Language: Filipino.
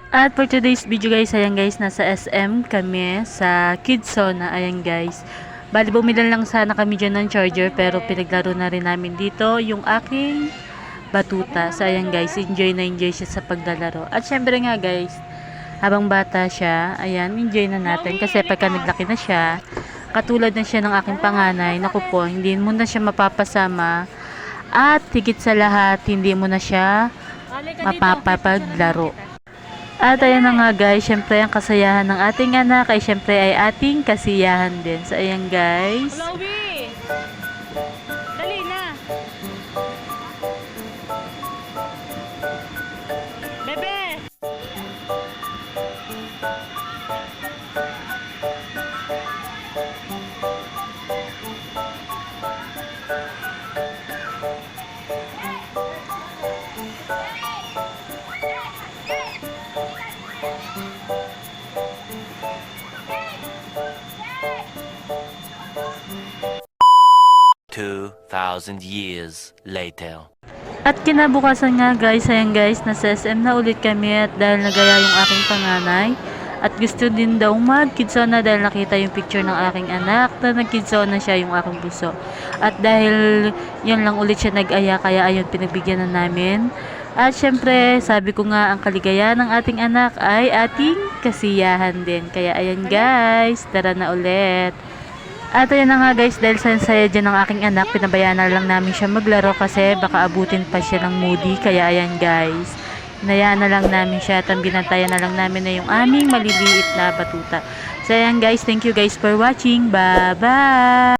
At for today's video guys, ayan guys, nasa SM kami sa Kids Zona, ayan guys. Bali bumili lang sana kami dyan ng charger pero pinaglaro na rin namin dito yung aking batuta. So ayan guys, enjoy na enjoy siya sa paglalaro. At syempre nga guys, habang bata siya, ayan, enjoy na natin kasi pagka naglaki na siya, katulad na siya ng aking panganay, naku po, hindi mo na siya mapapasama at higit sa lahat, hindi mo na siya mapapaglaro. At ayan na nga guys, syempre ang kasayahan ng ating anak ay syempre ay ating kasiyahan din. So ayan guys. Chloe! Dali na! Bebe! Thousand years later. At kinabukasan nga guys, ayan guys, nasa SM na ulit kami at dahil nagaya yung aking panganay at gusto din daw mag-kidsona dahil nakita yung picture ng aking anak na nag-kidsona siya yung aking buso. At dahil yan lang ulit siya nag-aya kaya ayun pinagbigyan na namin. At syempre, sabi ko nga ang kaligayahan ng ating anak ay ating kasiyahan din. Kaya ayan guys, tara na ulit. At ayan na nga guys, dahil sa saya dyan ng aking anak, pinabayaan na lang namin siya maglaro kasi baka abutin pa siya ng moody. Kaya ayan guys, hinayaan na lang namin siya at ang binantayan na lang namin na yung aming maliliit na batuta. So ayan guys, thank you guys for watching. Bye bye!